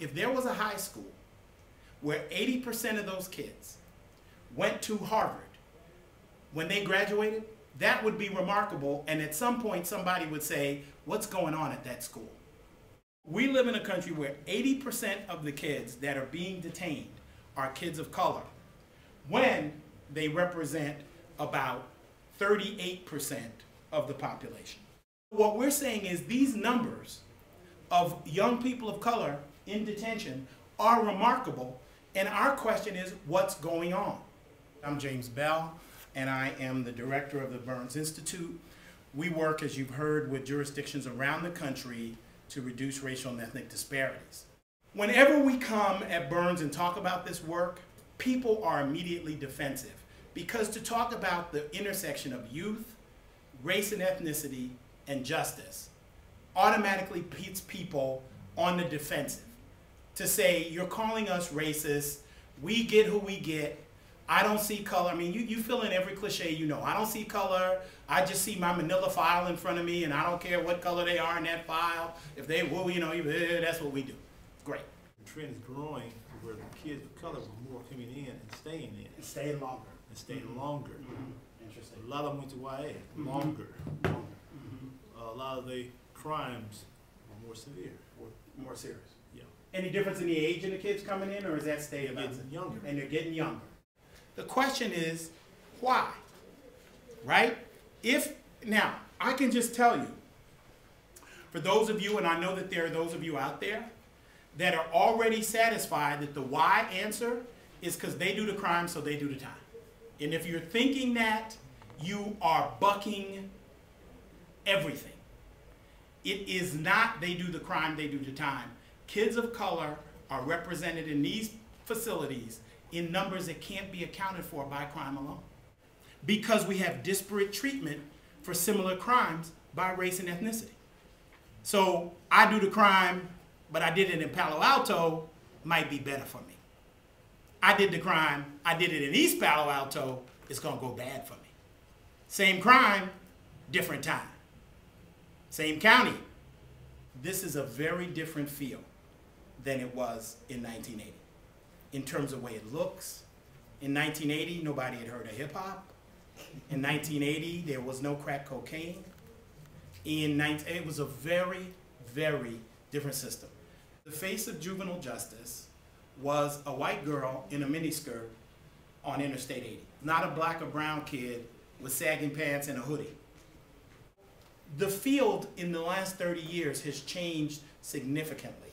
if there was a high school where 80% of those kids went to Harvard when they graduated, that would be remarkable, and at some point somebody would say, what's going on at that school? We live in a country where 80% of the kids that are being detained are kids of color, when they represent about 38% of the population. What we're saying is these numbers of young people of color in detention are remarkable, and our question is, what's going on? I'm James Bell, and I am the director of the Burns Institute. We work, as you've heard, with jurisdictions around the country to reduce racial and ethnic disparities. Whenever we come at Burns and talk about this work, people are immediately defensive, because to talk about the intersection of youth, race and ethnicity, and justice automatically puts people on the defensive. To say, you're calling us racist, we get who we get, I don't see color. I mean, you fill in every cliche you know. I don't see color, I just see my manila file in front of me, and I don't care what color they are in that file. If they, well, you know, that's what we do. Great. The trend is growing where the kids of color are more coming in and staying in. And staying longer. And staying longer. Interesting. A lot of them went to YA, longer. A lot of the crimes are more severe. More serious. Yeah. Any difference in the age of the kids coming in, or is that staying about? Getting younger. And they're getting younger. The question is, why? Right? Now, I can just tell you, for those of you, and I know that there are those of you out there that are already satisfied that the why answer is because they do the crime, so they do the time. And if you're thinking that, you are bucking everything. It is not they do the crime, they do the time. Kids of color are represented in these facilities in numbers that can't be accounted for by crime alone, because we have disparate treatment for similar crimes by race and ethnicity. So I do the crime, but I did it in Palo Alto, might be better for me. I did the crime, I did it in East Palo Alto, it's gonna go bad for me. Same crime, different time. Same county. This is a very different feel than it was in 1980. In terms of the way it looks. In 1980, nobody had heard of hip hop. In 1980, there was no crack cocaine. It was a very, very different system. The face of juvenile justice was a white girl in a miniskirt on Interstate 80. Not a black or brown kid with sagging pants and a hoodie. The field in the last 30 years has changed significantly.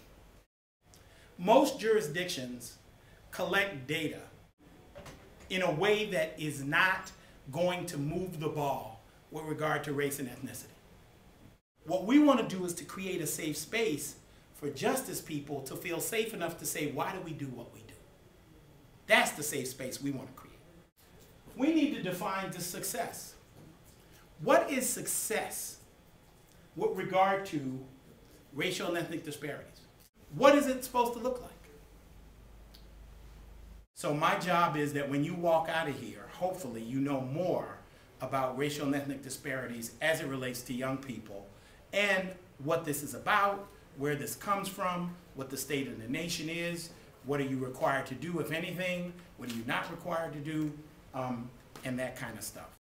Most jurisdictions collect data in a way that is not going to move the ball with regard to race and ethnicity. What we want to do is to create a safe space for justice people to feel safe enough to say, why do we do what we do? That's the safe space we want to create. We need to define the success. What is success with regard to racial and ethnic disparities? What is it supposed to look like? So my job is that when you walk out of here, hopefully you know more about racial and ethnic disparities as it relates to young people, and what this is about, where this comes from, what the state of the nation is, what are you required to do, if anything, what are you not required to do, and that kind of stuff.